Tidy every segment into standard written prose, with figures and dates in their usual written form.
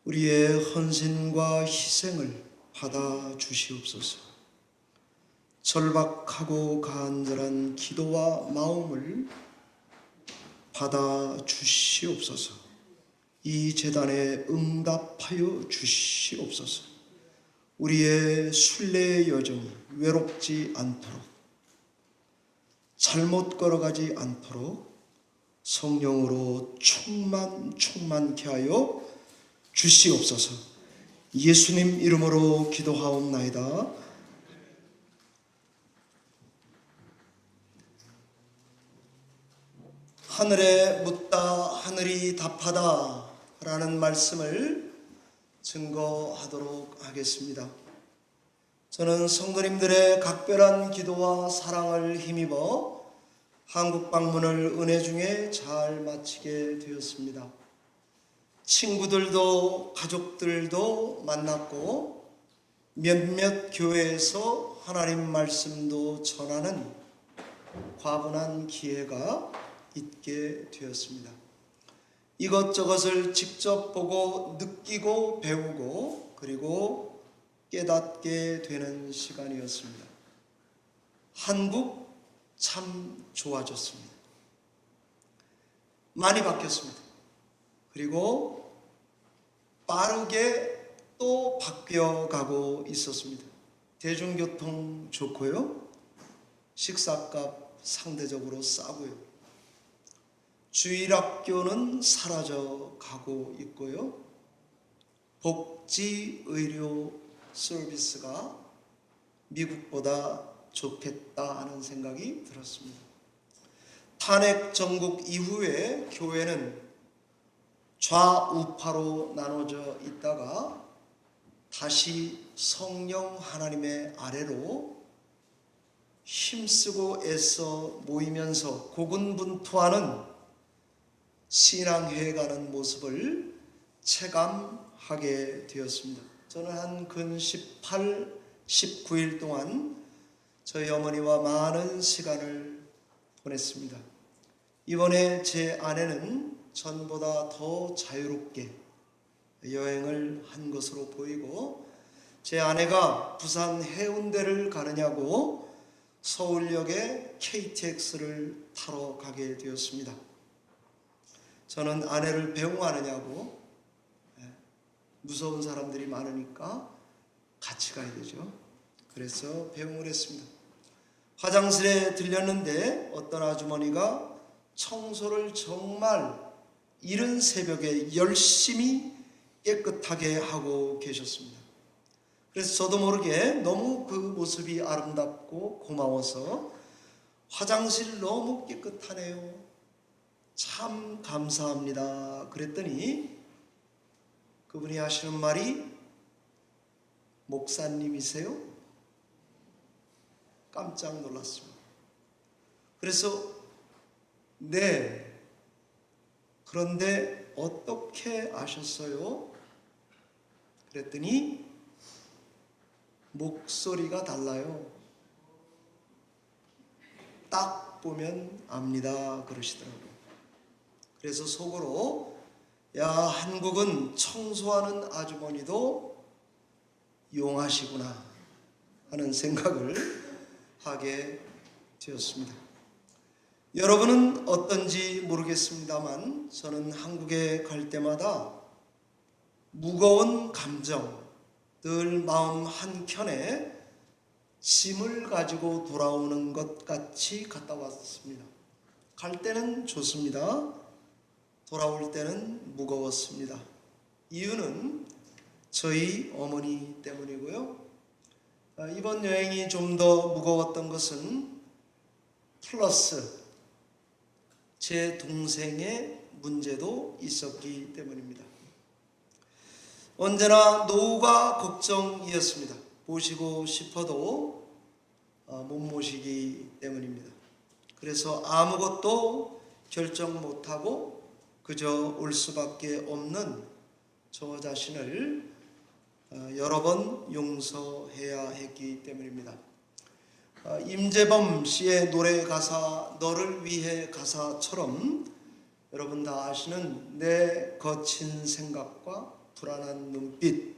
우리의 헌신과 희생을 받아 주시옵소서. 절박하고 간절한 기도와 마음을 받아 주시옵소서. 이 제단에 응답하여 주시옵소서. 우리의 순례의 여정이 외롭지 않도록, 잘못 걸어가지 않도록 성령으로 충만케 하여 주시옵소서. 예수님 이름으로 기도하옵나이다. 하늘에 묻다 하늘이 답하다 라는 말씀을 증거하도록 하겠습니다. 저는 성도님들의 각별한 기도와 사랑을 힘입어 한국 방문을 은혜 중에 잘 마치게 되었습니다. 친구들도 가족들도 만났고 몇몇 교회에서 하나님 말씀도 전하는 과분한 기회가 있게 되었습니다. 이것저것을 직접 보고 느끼고 배우고 그리고 깨닫게 되는 시간이었습니다. 한국 참 좋아졌습니다. 많이 바뀌었습니다. 그리고 빠르게 또 바뀌어가고 있었습니다. 대중교통 좋고요. 식사값 상대적으로 싸고요. 주일학교는 사라져 가고 있고요. 복지 의료 서비스가 미국보다 좋겠다 하는 생각이 들었습니다. 탄핵 정국 이후에 교회는 좌우파로 나눠져 있다가 다시 성령 하나님의 아래로 힘쓰고 애써 모이면서 고군분투하는 신앙해가는 모습을 체감하게 되었습니다. 저는 한 근 18, 19일 동안 저희 어머니와 많은 시간을 보냈습니다. 이번에 제 아내는 전보다 더 자유롭게 여행을 한 것으로 보이고, 제 아내가 부산 해운대를 가느냐고 서울역에 KTX를 타러 가게 되었습니다. 저는 아내를 배웅하느냐고, 무서운 사람들이 많으니까 같이 가야 되죠. 그래서 배웅을 했습니다. 화장실에 들렸는데 어떤 아주머니가 청소를 정말 이른 새벽에 열심히 깨끗하게 하고 계셨습니다. 그래서 저도 모르게 너무 그 모습이 아름답고 고마워서 화장실 너무 깨끗하네요. 참 감사합니다. 그랬더니 그분이 하시는 말이 목사님이세요? 깜짝 놀랐습니다. 그래서 네, 그런데 어떻게 아셨어요? 그랬더니 목소리가 달라요. 딱 보면 압니다. 그러시더라고요. 그래서 속으로 야, 한국은 청소하는 아주머니도 용하시구나 하는 생각을 하게 되었습니다. 여러분은 어떤지 모르겠습니다만 저는 한국에 갈 때마다 무거운 감정, 늘 마음 한켠에 짐을 가지고 돌아오는 것 같이 갔다 왔습니다. 갈 때는 좋습니다. 돌아올 때는 무거웠습니다. 이유는 저희 어머니 때문이고요. 이번 여행이 좀 더 무거웠던 것은 플러스 제 동생의 문제도 있었기 때문입니다. 언제나 노후가 걱정이었습니다. 모시고 싶어도 못 모시기 때문입니다. 그래서 아무것도 결정 못하고 그저 올 수밖에 없는 저 자신을 여러 번 용서해야 했기 때문입니다. 임재범 씨의 노래 가사 너를 위해 가사처럼 여러분 다 아시는 내 거친 생각과 불안한 눈빛,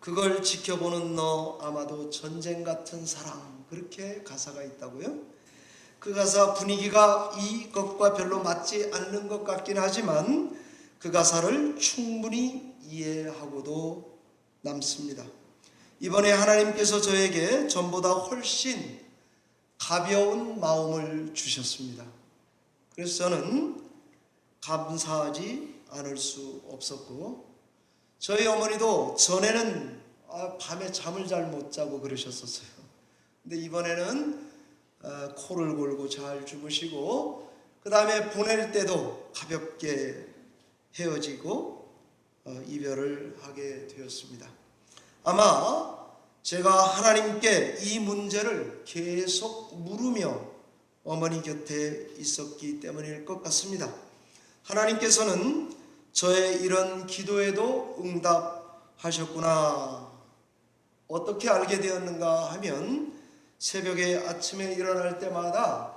그걸 지켜보는 너 아마도 전쟁 같은 사랑, 그렇게 가사가 있다고요? 그 가사 분위기가 이것과 별로 맞지 않는 것 같긴 하지만 그 가사를 충분히 이해하고도 남습니다. 이번에 하나님께서 저에게 전보다 훨씬 가벼운 마음을 주셨습니다. 그래서 저는 감사하지 않을 수 없었고, 저희 어머니도 전에는 밤에 잠을 잘 못 자고 그러셨었어요. 근데 이번에는 코를 골고 잘 주무시고, 그 다음에 보낼 때도 가볍게 헤어지고 이별을 하게 되었습니다. 아마 제가 하나님께 이 문제를 계속 물으며 어머니 곁에 있었기 때문일 것 같습니다. 하나님께서는 저의 이런 기도에도 응답하셨구나. 어떻게 알게 되었는가 하면 새벽에 아침에 일어날 때마다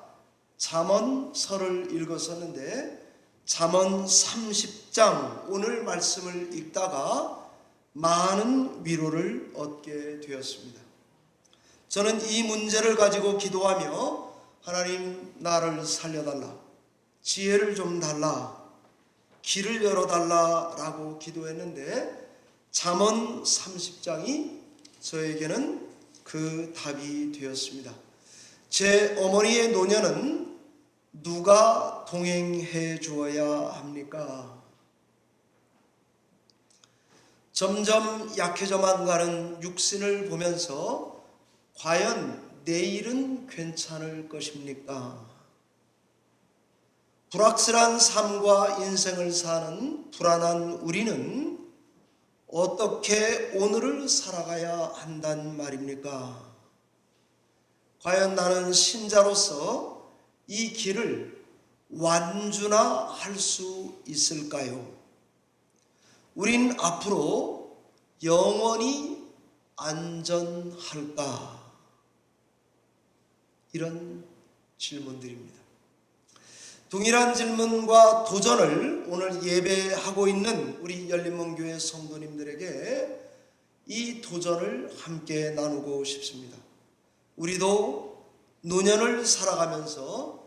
잠언서를 읽었었는데 잠언 30장 오늘 말씀을 읽다가 많은 위로를 얻게 되었습니다. 저는 이 문제를 가지고 기도하며 하나님 나를 살려달라, 지혜를 좀 달라, 길을 열어달라라고 기도했는데 잠언 30장이 저에게는 그 답이 되었습니다. 제 어머니의 노년은 누가 동행해 주어야 합니까? 점점 약해져만 가는 육신을 보면서 과연 내일은 괜찮을 것입니까? 불확실한 삶과 인생을 사는 불안한 우리는 어떻게 오늘을 살아가야 한단 말입니까? 과연 나는 신자로서 이 길을 완주나 할 수 있을까요? 우린 앞으로 영원히 안전할까? 이런 질문들입니다. 동일한 질문과 도전을 오늘 예배하고 있는 우리 열린문교회 성도님들에게 이 도전을 함께 나누고 싶습니다. 우리도 노년을 살아가면서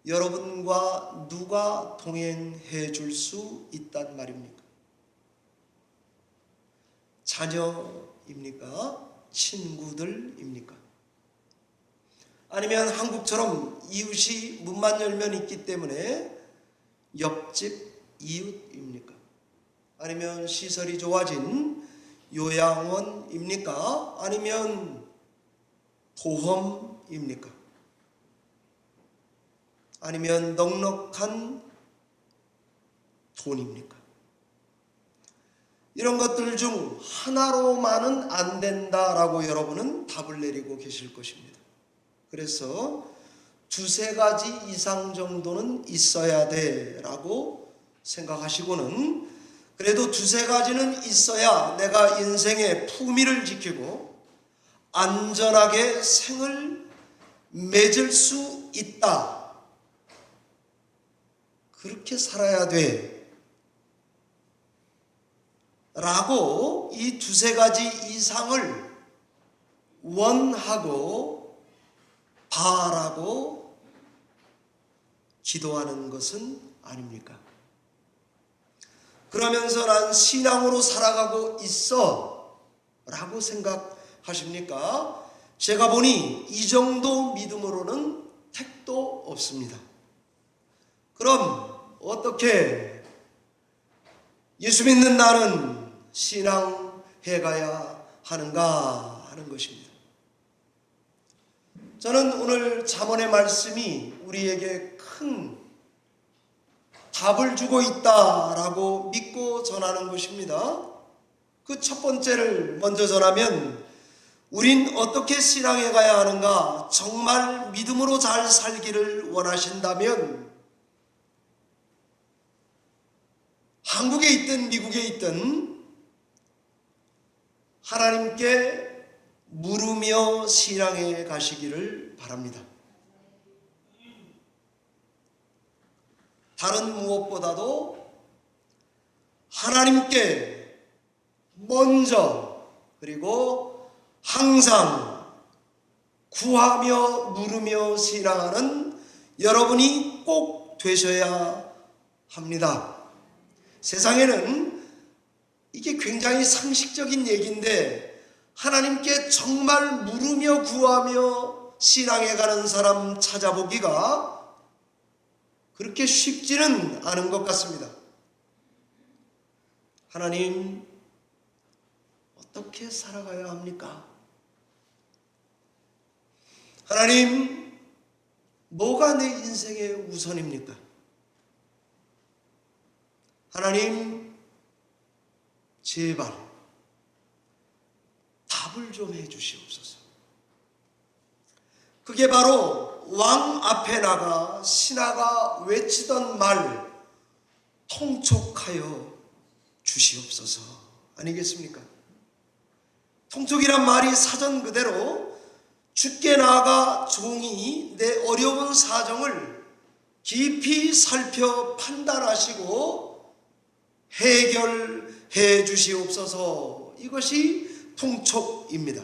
여러분과 누가 동행해 줄 수 있단 말입니까? 자녀입니까? 친구들입니까? 아니면 한국처럼 이웃이 문만 열면 있기 때문에 옆집 이웃입니까? 아니면 시설이 좋아진 요양원입니까? 아니면 보험입니까? 아니면 넉넉한 돈입니까? 이런 것들 중 하나로만은 안 된다라고 여러분은 답을 내리고 계실 것입니다. 그래서 두세 가지 이상 정도는 있어야 돼라고 생각하시고는 그래도 두세 가지는 있어야 내가 인생의 품위를 지키고 안전하게 생을 맺을 수 있다. 그렇게 살아야 돼. 라고 이 두세 가지 이상을 원하고 바라고 기도하는 것은 아닙니까? 그러면서 난 신앙으로 살아가고 있어 라고 생각하십니까? 제가 보니 이 정도 믿음으로는 택도 없습니다. 그럼 어떻게 예수 믿는 나는 신앙해가야 하는가 하는 것입니다. 저는 오늘 잠언의 말씀이 우리에게 큰 답을 주고 있다라고 믿고 전하는 것입니다. 그 첫 번째를 먼저 전하면 우린 어떻게 신앙해 가야 하는가? 정말 믿음으로 잘 살기를 원하신다면 한국에 있든 미국에 있든 하나님께 물으며 신앙해 가시기를 바랍니다. 다른 무엇보다도 하나님께 먼저 그리고 항상 구하며 물으며 신앙하는 여러분이 꼭 되셔야 합니다. 세상에는 이게 굉장히 상식적인 얘기인데 하나님께 정말 물으며 구하며 신앙해 가는 사람 찾아보기가 그렇게 쉽지는 않은 것 같습니다. 하나님, 어떻게 살아가야 합니까? 하나님, 뭐가 내 인생의 우선입니까? 하나님, 제발 답을 좀 해주시옵소서. 그게 바로 왕 앞에 나가 신하가 외치던 말, 통촉하여 주시옵소서 아니겠습니까? 통촉이란 말이 사전 그대로 주께 나아가 종이 내 어려운 사정을 깊이 살펴 판단하시고 해결해 주시옵소서, 이것이 통촉입니다.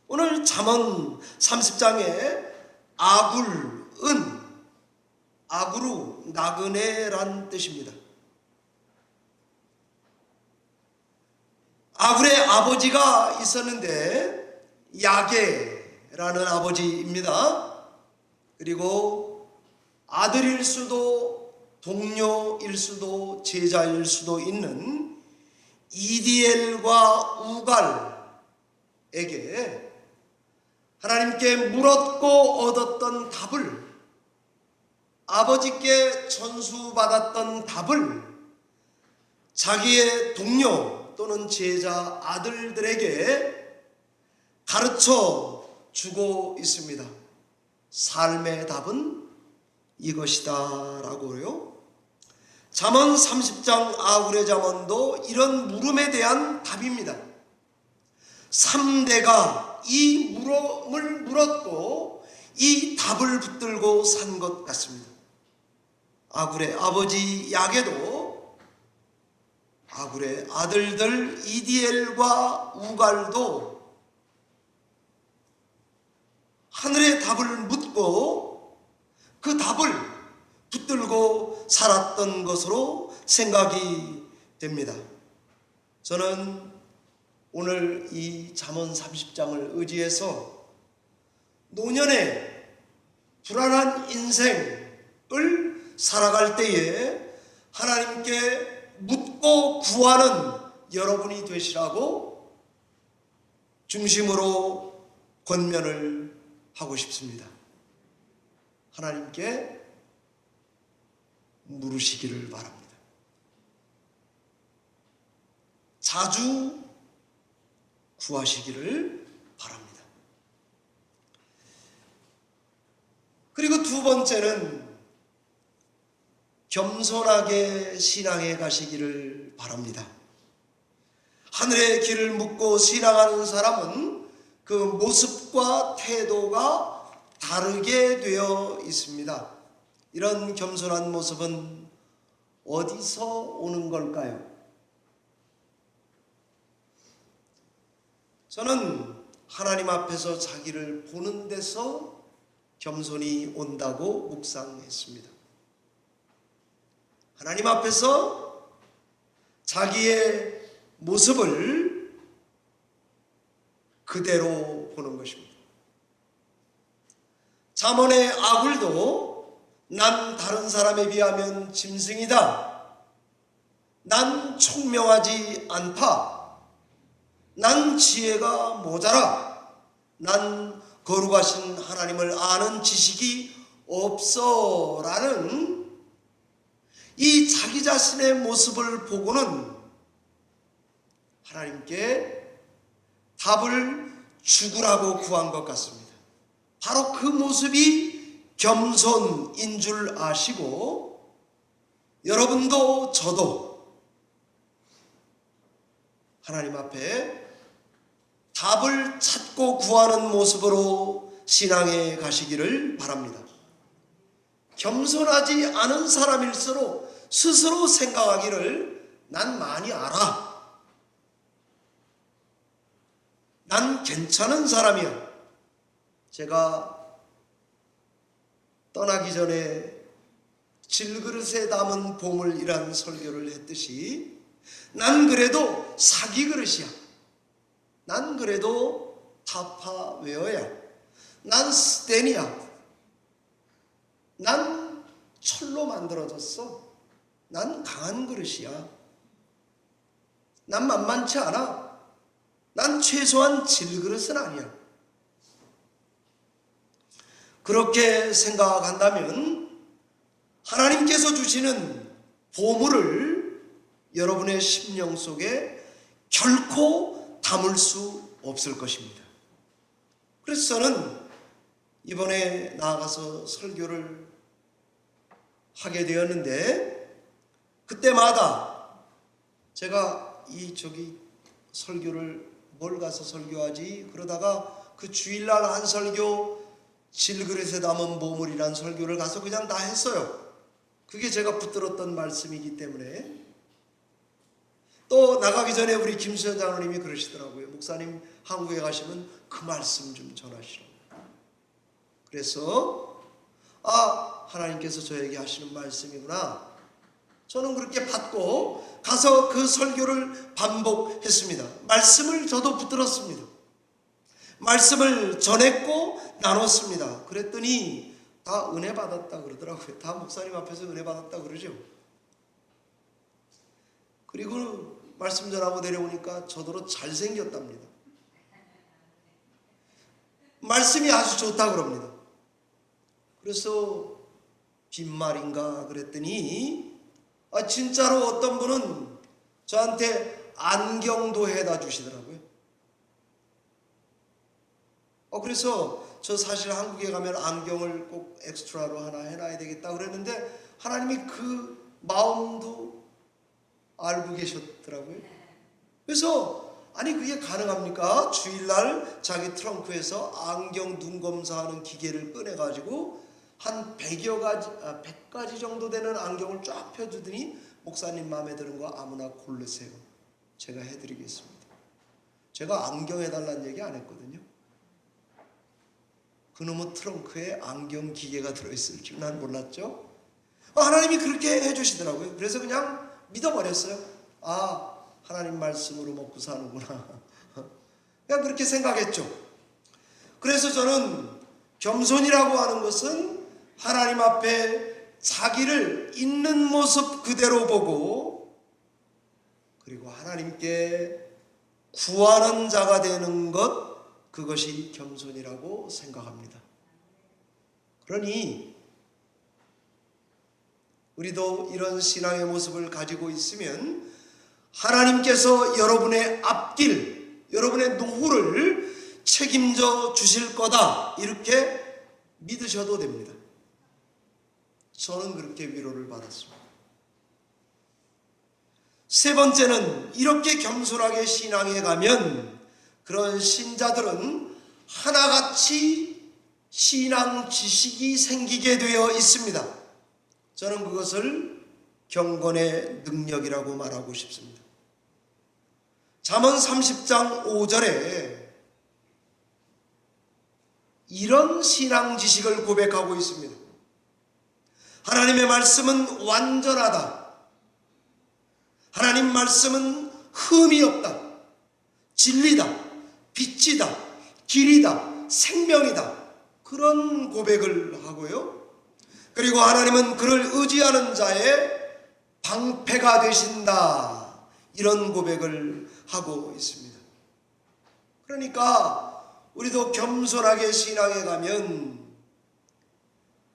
오늘 잠언 30장에 아굴은 아구루, 나그네란 뜻입니다. 아굴의 아버지가 있었는데 야게라는 아버지입니다. 그리고 아들일 수도 동료일 수도 제자일 수도 있는 이디엘과 우갈에게 하나님께 물었고 얻었던 답을, 아버지께 전수받았던 답을 자기의 동료 또는 제자 아들들에게 가르쳐 주고 있습니다. 삶의 답은 이것이다 라고요. 잠언 30장 아굴의 잠언도 이런 물음에 대한 답입니다. 3대가 이 물음을 물었고 이 답을 붙들고 산 것 같습니다. 아굴의 아버지 야게도, 아굴의 아들들 이디엘과 우갈도 하늘의 답을 묻고 그 답을 붙들고 살았던 것으로 생각이 됩니다. 저는 오늘 이 잠언 30장을 의지해서 노년의 불안한 인생을 살아갈 때에 하나님께 묻고 구하는 여러분이 되시라고 중심으로 권면을 하고 싶습니다. 하나님께 물으시기를 바랍니다. 자주 구하시기를 바랍니다. 그리고 두 번째는 겸손하게 신앙에 가시기를 바랍니다. 하늘의 길을 묻고 신앙하는 사람은 그 모습과 태도가 다르게 되어 있습니다. 이런 겸손한 모습은 어디서 오는 걸까요? 저는 하나님 앞에서 자기를 보는 데서 겸손이 온다고 묵상했습니다. 하나님 앞에서 자기의 모습을 그대로 보는 것입니다. 잠언의 아굴도 난 다른 사람에 비하면 짐승이다. 난 총명하지 않다. 난 지혜가 모자라. 난 거룩하신 하나님을 아는 지식이 없어 라는 이 자기 자신의 모습을 보고는 하나님께 답을 주구라고 구한 것 같습니다. 바로 그 모습이 겸손인 줄 아시고 여러분도 저도 하나님 앞에 답을 찾고 구하는 모습으로 신앙에 가시기를 바랍니다. 겸손하지 않은 사람일수록 스스로 생각하기를 난 많이 알아. 난 괜찮은 사람이야. 제가 떠나기 전에 질그릇에 담은 보물이란 설교를 했듯이 난 그래도 사기 그릇이야. 난 그래도 타파웨어야. 난 스텐이야. 난 철로 만들어졌어. 난 강한 그릇이야. 난 만만치 않아. 난 최소한 질그릇은 아니야. 그렇게 생각한다면 하나님께서 주시는 보물을 여러분의 심령 속에 결코 담을 수 없을 것입니다. 그래서 저는 이번에 나아가서 설교를 하게 되었는데, 그때마다 제가 설교를 뭘 가서 설교하지 그러다가 그 주일날 한 설교, 질그릇에 담은 보물이란 설교를 가서 그냥 다 했어요. 그게 제가 붙들었던 말씀이기 때문에. 또 나가기 전에 우리 김수현 장로님이 그러시더라고요. 목사님 한국에 가시면 그 말씀 좀 전하시라고. 그래서 하나님께서 저에게 하시는 말씀이구나. 저는 그렇게 받고 가서 그 설교를 반복했습니다. 말씀을 저도 붙들었습니다. 말씀을 전했고 나눴습니다. 그랬더니 다 은혜 받았다 그러더라고요. 다 목사님 앞에서 은혜 받았다 그러죠. 그리고 말씀 전하고 내려오니까 저더러 잘생겼답니다. 말씀이 아주 좋다 그럽니다. 그래서 빈말인가 그랬더니 진짜로 어떤 분은 저한테 안경도 해다 주시더라고요. 그래서 저 사실 한국에 가면 안경을 꼭 엑스트라로 하나 해놔야 되겠다 그랬는데 하나님이 그 마음도 알고 계셨더라고요. 그래서 그게 가능합니까? 주일날 자기 트렁크에서 안경 눈 검사하는 기계를 꺼내가지고 한 100가지 정도 되는 안경을 쫙 펴주더니 목사님 마음에 드는 거 아무나 고르세요. 제가 해드리겠습니다. 제가 안경 해달라는 얘기 안 했거든요. 그놈의 트렁크에 안경 기계가 들어있을 줄 난 몰랐죠. 하나님이 그렇게 해주시더라고요. 그래서 그냥 믿어버렸어요. 하나님 말씀으로 먹고 사는구나. 그냥 그렇게 생각했죠. 그래서 저는 겸손이라고 하는 것은 하나님 앞에 자기를 있는 모습 그대로 보고 그리고 하나님께 구하는 자가 되는 것, 그것이 겸손이라고 생각합니다. 그러니 우리도 이런 신앙의 모습을 가지고 있으면 하나님께서 여러분의 앞길, 여러분의 노후를 책임져 주실 거다, 이렇게 믿으셔도 됩니다. 저는 그렇게 위로를 받았습니다. 세 번째는, 이렇게 겸손하게 신앙에 가면 그런 신자들은 하나같이 신앙 지식이 생기게 되어 있습니다. 저는 그것을 경건의 능력이라고 말하고 싶습니다. 잠언 30장 5절에 이런 신앙 지식을 고백하고 있습니다. 하나님의 말씀은 완전하다. 하나님 말씀은 흠이 없다. 진리다. 빛이다. 길이다. 생명이다. 그런 고백을 하고요. 그리고 하나님은 그를 의지하는 자의 방패가 되신다. 이런 고백을 하고 있습니다. 그러니까 우리도 겸손하게 신앙에 가면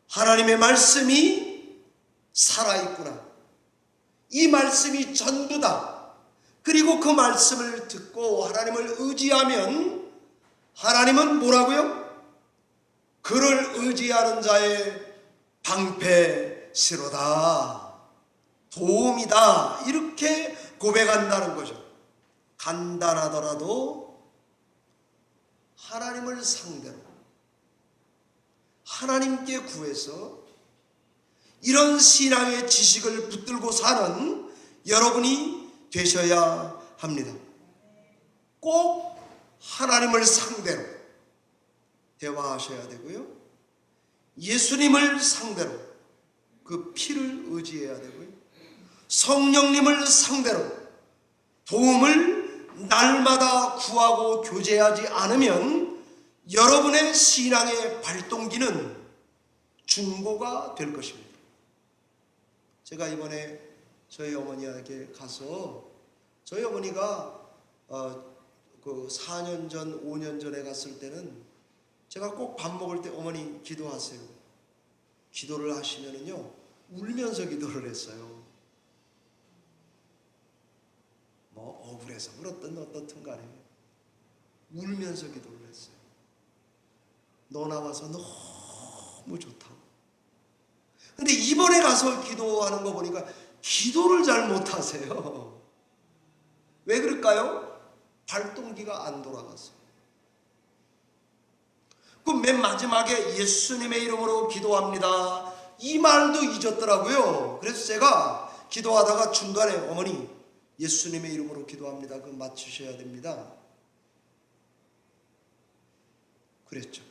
하나님의 말씀이 살아있구나. 이 말씀이 전부다. 그리고 그 말씀을 듣고 하나님을 의지하면 하나님은 뭐라고요? 그를 의지하는 자의 방패시로다. 도움이다. 이렇게 고백한다는 거죠. 간단하더라도 하나님을 상대로 하나님께 구해서 이런 신앙의 지식을 붙들고 사는 여러분이 되셔야 합니다. 꼭 하나님을 상대로 대화하셔야 되고요. 예수님을 상대로 그 피를 의지해야 되고요. 성령님을 상대로 도움을 날마다 구하고 교제하지 않으면 여러분의 신앙의 발동기는 중고가 될 것입니다. 제가 이번에 저희 어머니에게 가서 저희 어머니가 그 4년 전, 5년 전에 갔을 때는 제가 꼭 밥 먹을 때 어머니 기도하세요. 기도를 하시면은요 울면서 기도를 했어요. 뭐 억울해서 그렇든 어떻든 간에 울면서 기도를 했어요. 너 나와서 너무 좋다고. 근데 이번에 가서 기도하는 거 보니까 기도를 잘 못하세요. 왜 그럴까요? 발동기가 안 돌아갔어요. 그 맨 마지막에 예수님의 이름으로 기도합니다. 이 말도 잊었더라고요. 그래서 제가 기도하다가 중간에 어머니 예수님의 이름으로 기도합니다. 그거 맞추셔야 됩니다. 그랬죠.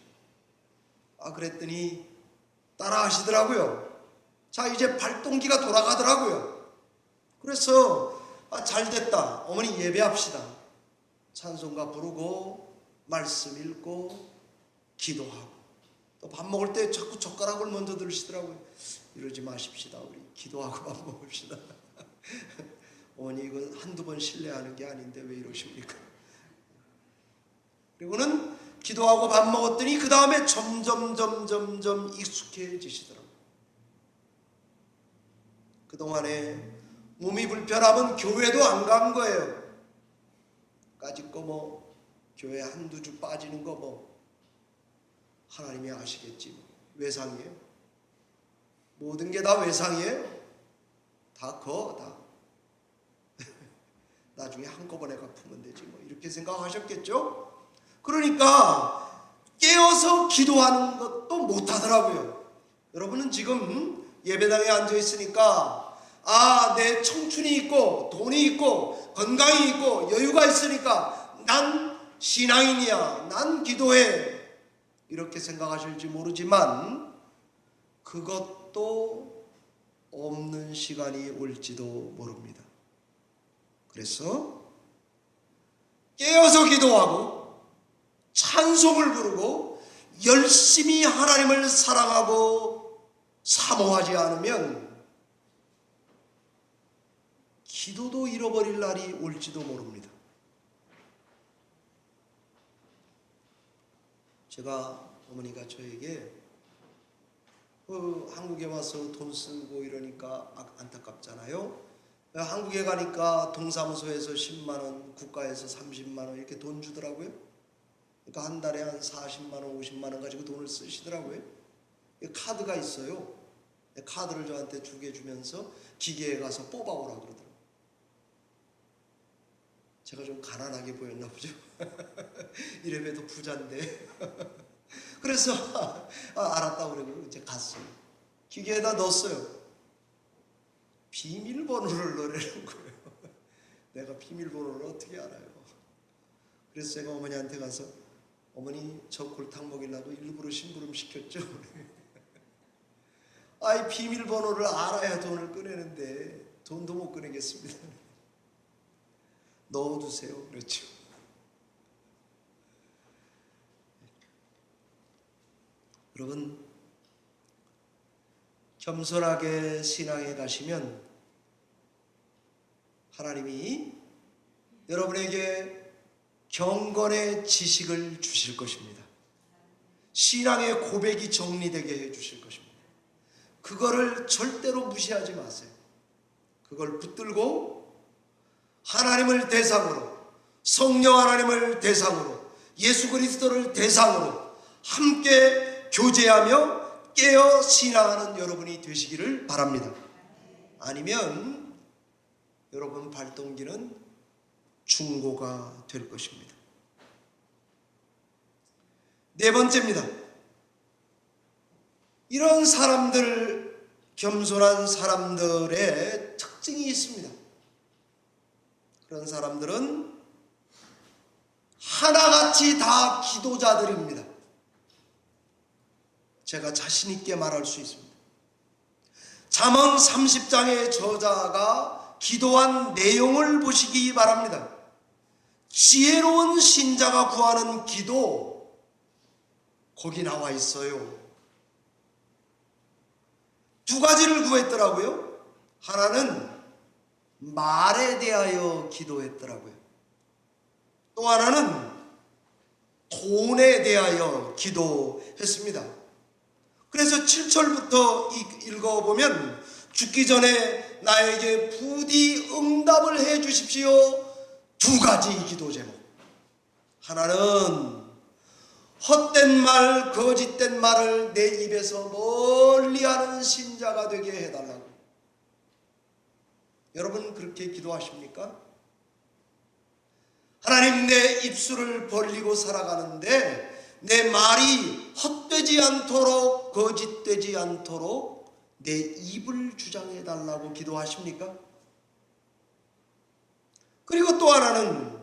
그랬더니 따라 하시더라고요. 자, 이제 발동기가 돌아가더라고요. 그래서 잘 됐다. 어머니 예배합시다. 찬송가 부르고 말씀 읽고 기도하고 또 밥 먹을 때 자꾸 젓가락을 먼저 들으시더라고요. 이러지 마십시다. 우리 기도하고 밥 먹읍시다. 어머니 이거 한두 번 신뢰하는 게 아닌데 왜 이러십니까? 그리고는 기도하고 밥 먹었더니 그 다음에 점점 익숙해지시더라고요. 그동안에 몸이 불편하면 교회도 안 간 거예요. 까짓 거 뭐 교회 한두 주 빠지는 거 뭐 하나님이 아시겠지. 외상이에요. 모든 게 다 외상이에요. 다 나중에 한꺼번에 갚으면 되지 뭐 이렇게 생각하셨겠죠. 그러니까 깨어서 기도하는 것도 못하더라고요. 여러분은 지금 예배당에 앉아 있으니까 내 청춘이 있고 돈이 있고 건강이 있고 여유가 있으니까 난 신앙인이야, 난 기도해, 이렇게 생각하실지 모르지만 그것도 없는 시간이 올지도 모릅니다. 그래서 깨어서 기도하고 찬송을 부르고 열심히 하나님을 사랑하고 사모하지 않으면 기도도 잃어버릴 날이 올지도 모릅니다. 제가 어머니가 저에게 한국에 와서 돈 쓰고 이러니까 안타깝잖아요. 한국에 가니까 동사무소에서 10만 원, 국가에서 30만 원 이렇게 돈 주더라고요. 그러니까 한 달에 한 40만 원, 50만 원 가지고 돈을 쓰시더라고요. 카드가 있어요. 카드를 저한테 2개 주면서 기계에 가서 뽑아오라 그러더라고요. 제가 좀 가난하게 보였나 보죠. 이래봬도 부자인데. 그래서 알았다고 그러고 이제 갔어요. 기계에다 넣었어요. 비밀번호를 넣으라는 거예요. 내가 비밀번호를 어떻게 알아요? 그래서 제가 어머니한테 가서 어머니 저 골탕 먹이려고 일부러 심부름 시켰죠. 이 비밀번호를 알아야 돈을 꺼내는데 돈도 못 꺼내겠습니다. 넣어두세요. 그렇죠. 여러분, 겸손하게 신앙에 가시면 하나님이 여러분에게 경건의 지식을 주실 것입니다. 신앙의 고백이 정리되게 해 주실 것입니다. 그거를 절대로 무시하지 마세요. 그걸 붙들고 하나님을 대상으로, 성령 하나님을 대상으로, 예수 그리스도를 대상으로 함께 교제하며 깨어 신앙하는 여러분이 되시기를 바랍니다. 아니면 여러분 발동기는 중고가 될 것입니다. 네 번째입니다. 이런 사람들, 겸손한 사람들의 특징이 있습니다. 그런 사람들은 하나같이 다 기도자들입니다. 제가 자신 있게 말할 수 있습니다. 잠언 30장의 저자가 기도한 내용을 보시기 바랍니다. 지혜로운 신자가 구하는 기도, 거기 나와 있어요. 두 가지를 구했더라고요. 하나는 말에 대하여 기도했더라고요. 또 하나는 돈에 대하여 기도했습니다. 그래서 7절부터 읽어보면 죽기 전에 나에게 부디 응답을 해 주십시오. 두 가지 기도 제목. 하나는 헛된 말, 거짓된 말을 내 입에서 멀리하는 신자가 되게 해달라고. 여러분 그렇게 기도하십니까? 하나님, 내 입술을 벌리고 살아가는데 내 말이 헛되지 않도록, 거짓되지 않도록 내 입을 주장해 달라고 기도하십니까? 그리고 또 하나는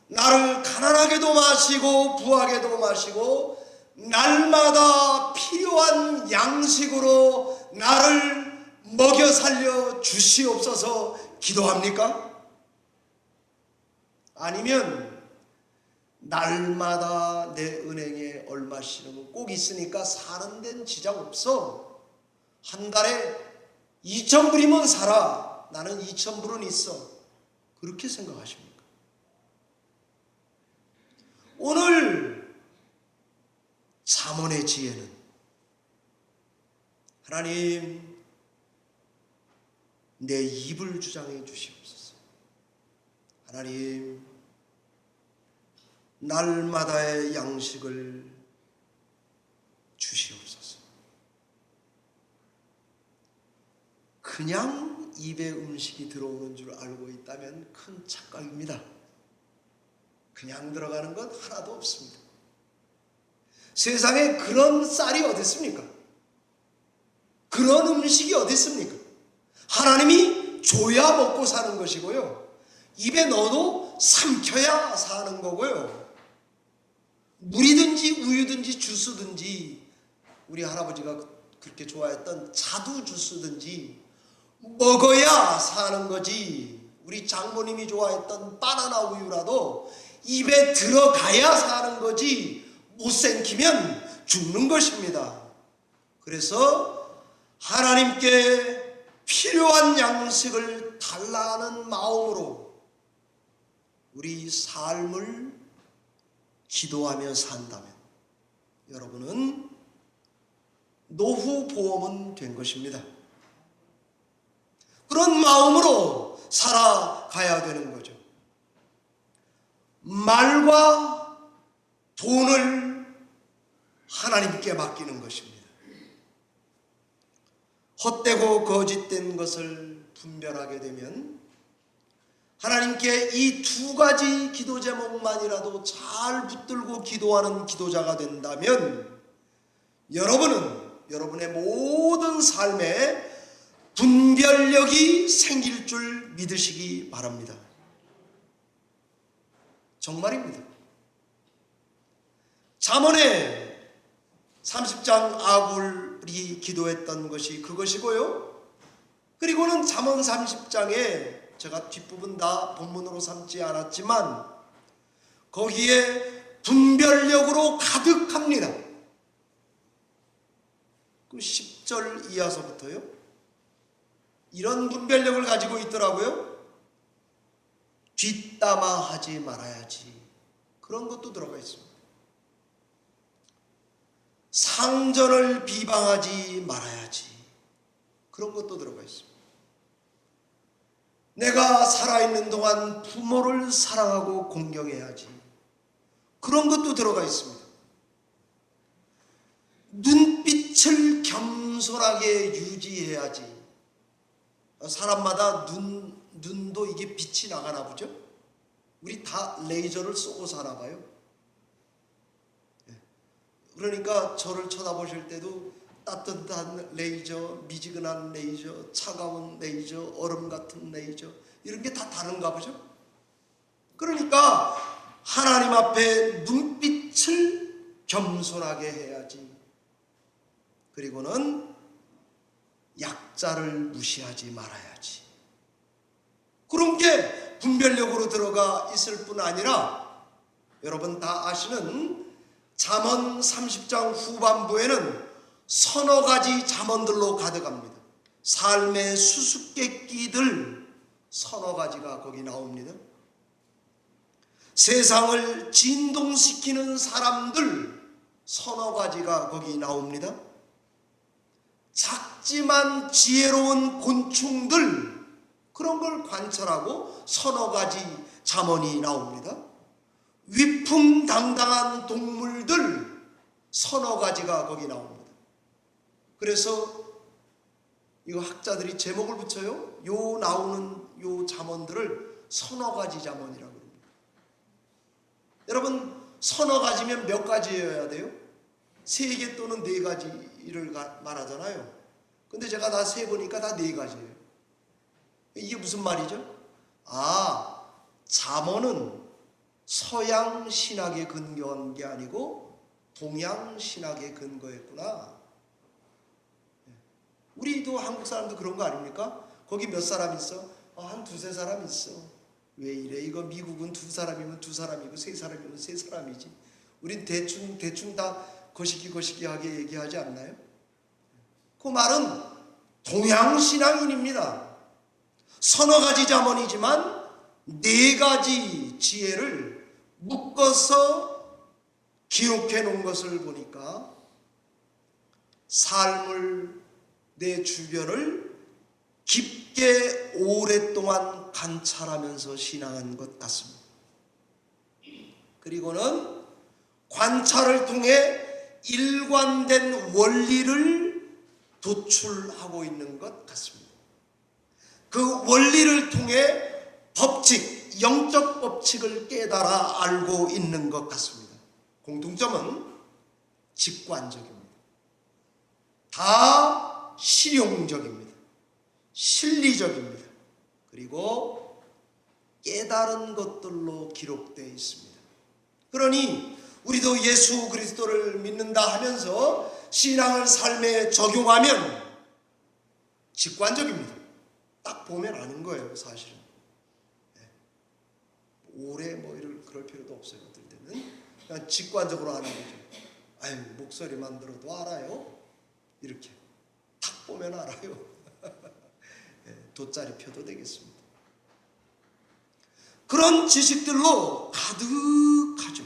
나를 가난하게도 마시고 부하게도 마시고 날마다 필요한 양식으로 나를 먹여 살려 주시옵소서 기도합니까? 아니면 날마다 내 은행에 얼마씩은 꼭 있으니까 사는 데는 지장 없어. 한 달에 2,000불이면 살아. 나는 2,000불은 있어. 그렇게 생각하십니까? 오늘 잠언의 지혜는 하나님, 내 입을 주장해 주시옵소서. 하나님, 날마다의 양식을 주시옵소서. 그냥 입에 음식이 들어오는 줄 알고 있다면 큰 착각입니다. 그냥 들어가는 것 하나도 없습니다. 세상에 그런 쌀이 어디 있습니까? 그런 음식이 어디 있습니까? 하나님이 줘야 먹고 사는 것이고요. 입에 넣어도 삼켜야 사는 거고요. 물이든지 우유든지 주스든지, 우리 할아버지가 그렇게 좋아했던 자두 주스든지 먹어야 사는 거지. 우리 장모님이 좋아했던 바나나 우유라도 입에 들어가야 사는 거지, 못 삼키면 죽는 것입니다. 그래서 하나님께 필요한 양식을 달라는 마음으로 우리 삶을 기도하며 산다면 여러분은 노후 보험은 된 것입니다. 그런 마음으로 살아가야 되는 거죠. 말과 돈을 하나님께 맡기는 것입니다. 헛되고 거짓된 것을 분별하게 되면 하나님께 이 두 가지 기도 제목만이라도 잘 붙들고 기도하는 기도자가 된다면 여러분은 여러분의 모든 삶에 분별력이 생길 줄 믿으시기 바랍니다. 정말입니다. 잠언의 30장 아굴이 기도했던 것이 그것이고요. 그리고는 잠언 30장에 제가 뒷부분 다 본문으로 삼지 않았지만 거기에 분별력으로 가득합니다. 그 10절 이하서부터요. 이런 분별력을 가지고 있더라고요. 뒷담화하지 말아야지. 그런 것도 들어가 있습니다. 상전을 비방하지 말아야지. 그런 것도 들어가 있습니다. 내가 살아있는 동안 부모를 사랑하고 공경해야지. 그런 것도 들어가 있습니다. 눈빛을 겸손하게 유지해야지. 사람마다 눈도 이게 빛이 나가나 보죠? 우리 다 레이저를 쏘고 사나 봐요. 그러니까 저를 쳐다보실 때도 따뜻한 레이저, 미지근한 레이저, 차가운 레이저, 얼음 같은 레이저, 이런 게 다 다른가 보죠? 그러니까 하나님 앞에 눈빛을 겸손하게 해야지. 그리고는 약자를 무시하지 말아야지. 그런 게 분별력으로 들어가 있을 뿐 아니라 여러분 다 아시는 잠언 30장 후반부에는 서너 가지 잠언들로 가득합니다. 삶의 수수께끼들 서너 가지가 거기 나옵니다. 세상을 진동시키는 사람들 서너 가지가 거기 나옵니다. 작지만 지혜로운 곤충들 그런 걸 관찰하고 서너 가지 잠언이 나옵니다. 위풍당당한 동물들 서너 가지가 거기 나옵니다. 그래서 이거 학자들이 제목을 붙여요. 요 나오는 요 잠언들을 서너 가지 잠언이라고 합니다. 여러분 서너 가지면 몇 가지여야 돼요? 세 개 또는 네 가지를 말하잖아요. 근데 제가 다 세보니까 다 네 가지예요. 이게 무슨 말이죠? 잠언은 서양 신학에 근거한 게 아니고 동양 신학에 근거했구나. 우리도 한국 사람도 그런 거 아닙니까? 거기 몇 사람 있어? 한 두세 사람 있어. 왜 이래? 이거 미국은 두 사람이면 두 사람이고 세 사람이면 세 사람이지. 우린 대충 다 거시기하게 얘기하지 않나요? 그 말은 동양 신앙인입니다. 서너 가지 잠언이지만 네 가지 지혜를 묶어서 기록해 놓은 것을 보니까 삶을 내 주변을 깊게 오랫동안 관찰하면서 신앙한 것 같습니다. 그리고는 관찰을 통해 일관된 원리를 도출하고 있는 것 같습니다. 그 원리를 통해 법칙, 영적 법칙을 깨달아 알고 있는 것 같습니다. 공통점은 직관적입니다. 다 실용적입니다. 실리적입니다. 그리고 깨달은 것들로 기록되어 있습니다. 그러니 우리도 예수 그리스도를 믿는다 하면서 신앙을 삶에 적용하면 직관적입니다. 딱 보면 아는 거예요, 사실은. 오래 그럴 필요도 없어요. 어떨 때는 그냥 직관적으로 하는 거죠. 목소리만 들어도 알아요. 이렇게 딱 보면 알아요. 돗자리 펴도 되겠습니다. 그런 지식들로 가득하죠.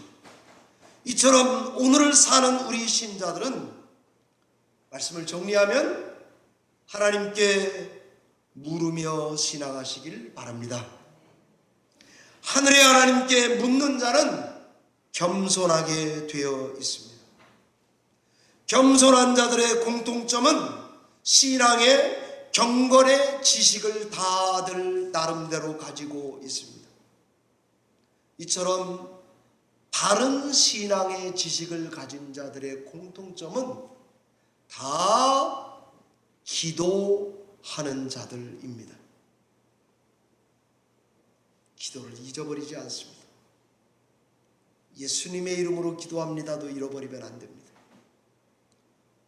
이처럼 오늘을 사는 우리 신자들은 말씀을 정리하면 하나님께 물으며 신앙하시길 바랍니다. 하늘의 하나님께 묻는 자는 겸손하게 되어 있습니다. 겸손한 자들의 공통점은 신앙의 경건의 지식을 다들 나름대로 가지고 있습니다. 이처럼 바른 신앙의 지식을 가진 자들의 공통점은 다 기도하는 자들입니다. 기도를 잊어버리지 않습니다. 예수님의 이름으로 기도합니다도 잃어버리면 안 됩니다.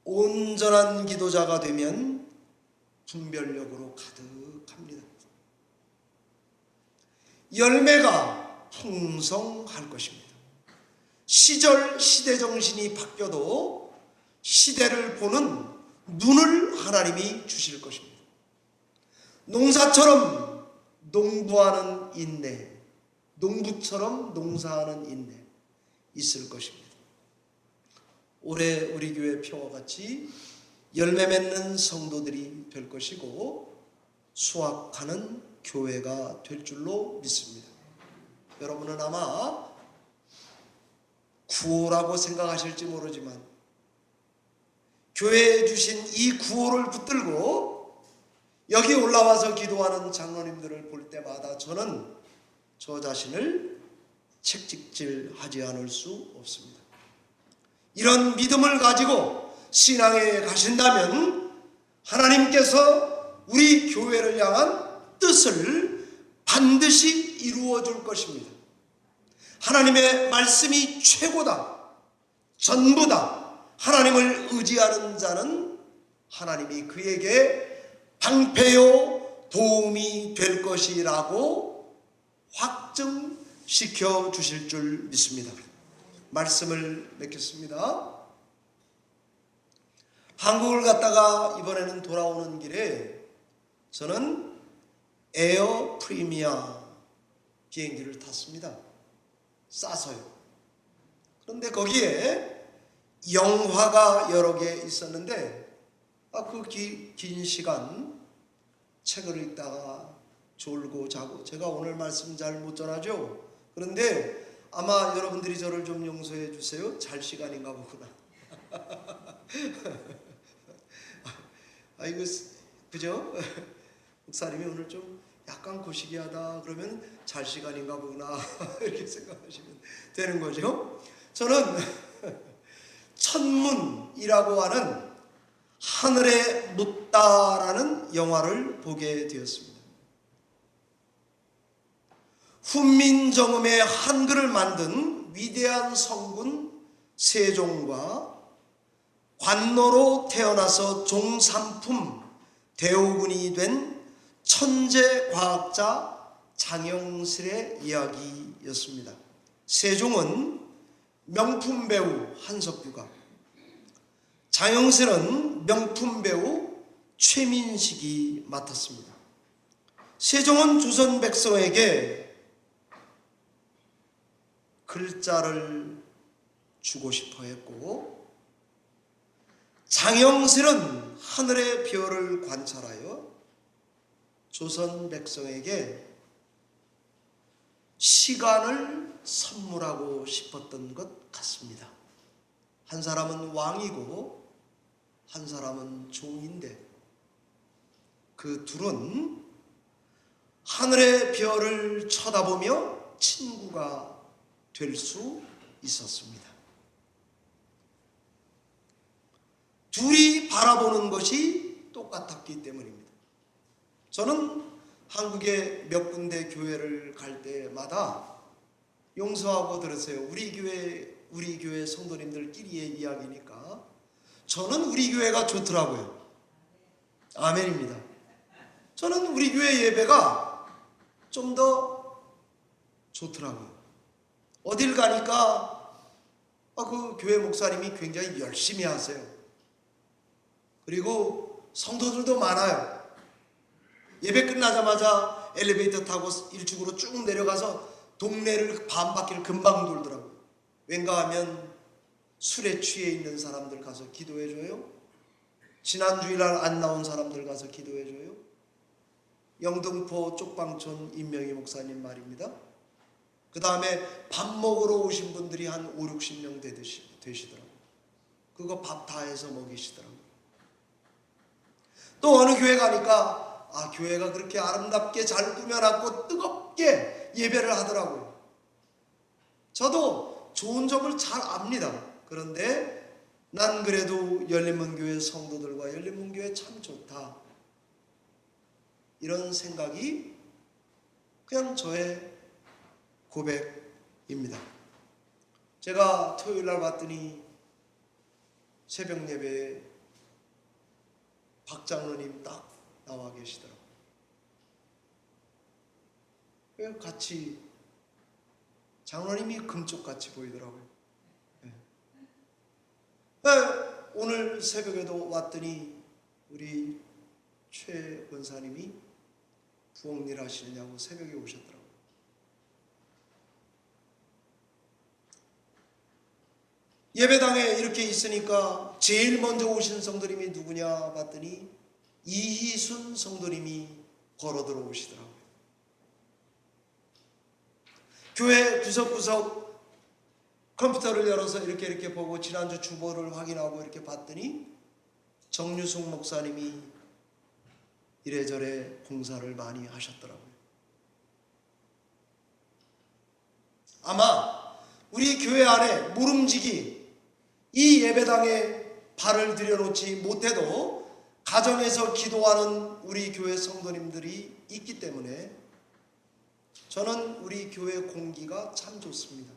온전한 기도자가 되면 분별력으로 가득합니다. 열매가 풍성할 것입니다. 시대 정신이 바뀌어도 시대를 보는 눈을 하나님이 주실 것입니다. 농사처럼 농부하는 인내, 농부처럼 농사하는 인내 있을 것입니다. 올해 우리 교회 표와 같이 열매 맺는 성도들이 될 것이고 수확하는 교회가 될 줄로 믿습니다. 여러분은 아마 구호라고 생각하실지 모르지만 교회에 주신 이 구호를 붙들고 여기 올라와서 기도하는 장로님들을 볼 때마다 저는 저 자신을 책찍질하지 않을 수 없습니다. 이런 믿음을 가지고 신앙에 가신다면 하나님께서 우리 교회를 향한 뜻을 반드시 이루어 줄 것입니다. 하나님의 말씀이 최고다, 전부다. 하나님을 의지하는 자는 하나님이 그에게 방패요 도움이 될 것이라고 확증시켜 주실 줄 믿습니다. 말씀을 맺겠습니다. 한국을 갔다가 이번에는 돌아오는 길에 저는 에어 프리미어 비행기를 탔습니다. 싸서요. 그런데 거기에 영화가 여러 개 있었는데 그 긴 시간 책을 읽다가 졸고 자고, 제가 오늘 말씀 잘 못 전하죠. 그런데 아마 여러분들이 저를 좀 용서해 주세요. 잘 시간인가 보구나. 아이고, 그죠? 목사님이 오늘 좀 약간 고시기하다 그러면 잘 시간인가 보구나 이렇게 생각하시면 되는 거죠. 저는 천문이라고 하는 하늘에 묻다라는 영화를 보게 되었습니다. 훈민정음의 한글을 만든 위대한 성군 세종과 관노로 태어나서 종삼품 대오군이 된 천재 과학자 장영실의 이야기였습니다. 세종은 명품 배우 한석규가, 장영실은 명품 배우 최민식이 맡았습니다. 세종은 조선 백성에게 글자를 주고 싶어 했고, 장영실은 하늘의 별을 관찰하여 조선 백성에게 시간을 선물하고 싶었던 것 같습니다. 한 사람은 왕이고 한 사람은 종인데 그 둘은 하늘의 별을 쳐다보며 친구가 될 수 있었습니다. 둘이 바라보는 것이 똑같았기 때문입니다. 저는 한국의 몇 군데 교회를 갈 때마다 용서하고 들으세요. 우리 교회 성도님들끼리의 이야기니까 저는 우리 교회가 좋더라고요. 아멘입니다. 저는 우리 교회 예배가 좀 더 좋더라고요. 어딜 가니까 그 교회 목사님이 굉장히 열심히 하세요. 그리고 성도들도 많아요. 예배 끝나자마자 엘리베이터 타고 1층으로 쭉 내려가서 동네를 반 바퀴를 금방 돌더라고요. 왠가 하면 술에 취해 있는 사람들 가서 기도해줘요. 지난 주일날 안 나온 사람들 가서 기도해줘요. 영등포 쪽방촌 임명희 목사님 말입니다. 그 다음에 밥 먹으러 오신 분들이 한 5, 60명 되시더라고요. 그거 밥 다 해서 먹이시더라고요. 또 어느 교회 가니까 교회가 그렇게 아름답게 잘 꾸며놨고 뜨겁게 예배를 하더라고요. 저도 좋은 점을 잘 압니다. 그런데 난 그래도 열린문교회 성도들과 열린문교회 참 좋다, 이런 생각이 그냥 저의 고백입니다. 제가 토요일날 봤더니 새벽 예배에 박 장로님 딱 나와 계시더라고요. 같이 장로님이 금쪽같이 보이더라고요. 오늘 새벽에도 왔더니 우리 최 권사님이 부엌일 하시느냐고 새벽에 오셨더라고요. 예배당에 이렇게 있으니까 제일 먼저 오신 성도님이 누구냐 봤더니 이희순 성도님이 걸어 들어오시더라고요. 교회 구석구석 컴퓨터를 열어서 이렇게 보고 지난주 주보를 확인하고 이렇게 봤더니 정유숙 목사님이 이래저래 봉사를 많이 하셨더라고요. 아마 우리 교회 안에 모름지기 이 예배당에 발을 들여놓지 못해도 가정에서 기도하는 우리 교회 성도님들이 있기 때문에 저는 우리 교회 공기가 참 좋습니다.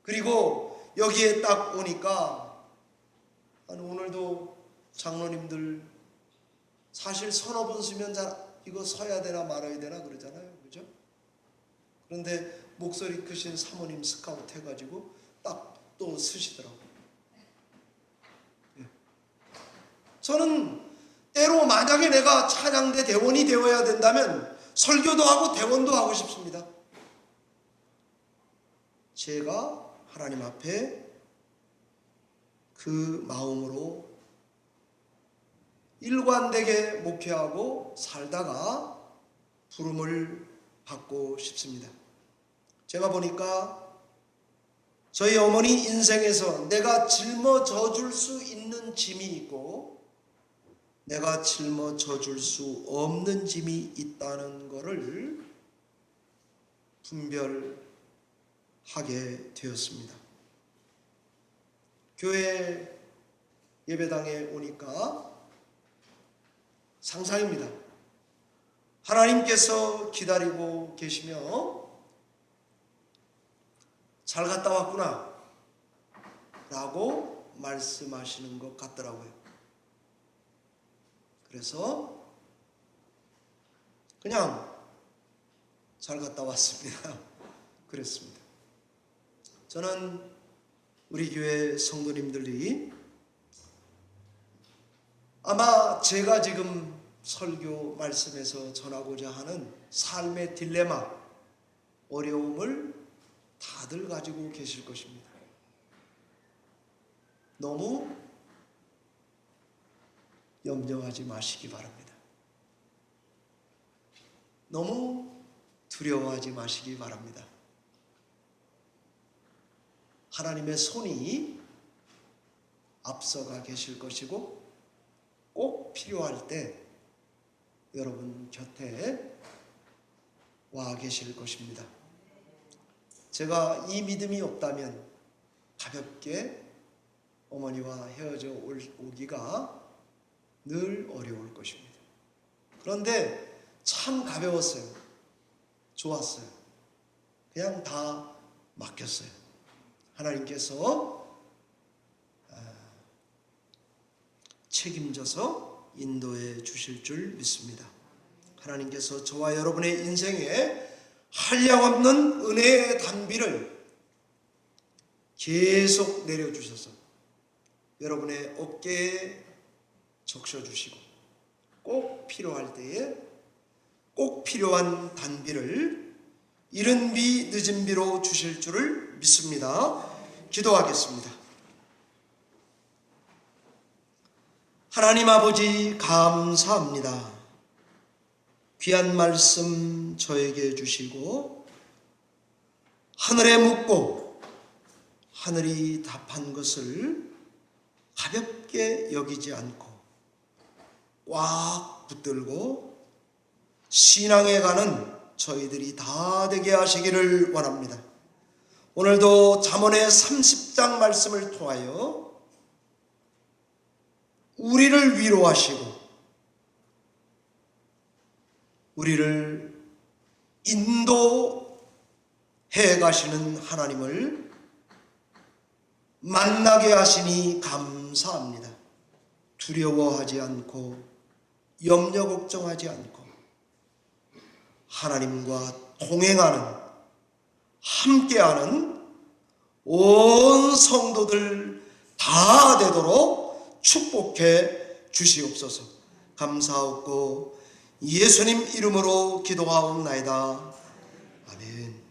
그리고 여기에 딱 오니까 오늘도 장로님들 사실 서너 분 쓰면 이거 서야 되나 말아야 되나 그러잖아요. 그죠? 그런데 목소리 크신 사모님 스카우트 해가지고 딱 또 쓰시더라고요. 저는 때로 만약에 내가 찬양대 대원이 되어야 된다면 설교도 하고 대원도 하고 싶습니다. 제가 하나님 앞에 그 마음으로 일관되게 목회하고 살다가 부름을 받고 싶습니다. 제가 보니까 저희 어머니 인생에서 내가 짊어져 줄 수 있는 짐이 있고 내가 짊어져 줄 수 없는 짐이 있다는 것을 분별하게 되었습니다. 교회 예배당에 오니까 상상입니다. 하나님께서 기다리고 계시며 잘 갔다 왔구나 라고 말씀하시는 것 같더라고요. 그래서 그냥 잘 갔다 왔습니다. 그랬습니다. 저는 우리 교회 성도님들이 아마 제가 지금 설교 말씀에서 전하고자 하는 삶의 딜레마, 어려움을 다들 가지고 계실 것입니다. 너무 염려하지 마시기 바랍니다. 너무 두려워하지 마시기 바랍니다. 하나님의 손이 앞서가 계실 것이고 꼭 필요할 때 여러분 곁에 와 계실 것입니다. 제가 이 믿음이 없다면 가볍게 어머니와 헤어져 오기가 늘 어려울 것입니다. 그런데 참 가벼웠어요. 좋았어요. 그냥 다 맡겼어요. 하나님께서 책임져서 인도해 주실 줄 믿습니다. 하나님께서 저와 여러분의 인생에 한량없는 은혜의 단비를 계속 내려주셔서 여러분의 어깨에 적셔주시고 꼭 필요할 때에 꼭 필요한 단비를 이른 비 늦은 비로 주실 줄을 믿습니다. 기도하겠습니다. 하나님 아버지 감사합니다. 귀한 말씀 저에게 주시고 하늘에 묻고 하늘이 답한 것을 가볍게 여기지 않고 꽉 붙들고 신앙에 가는 저희들이 다 되게 하시기를 원합니다. 오늘도 잠언의 30장 말씀을 통하여 우리를 위로하시고 우리를 인도해 가시는 하나님을 만나게 하시니 감사합니다. 두려워하지 않고 염려 걱정하지 않고 하나님과 동행하는 함께하는 온 성도들 다 되도록 축복해 주시옵소서. 감사하고 예수님 이름으로 기도하옵나이다. 아멘.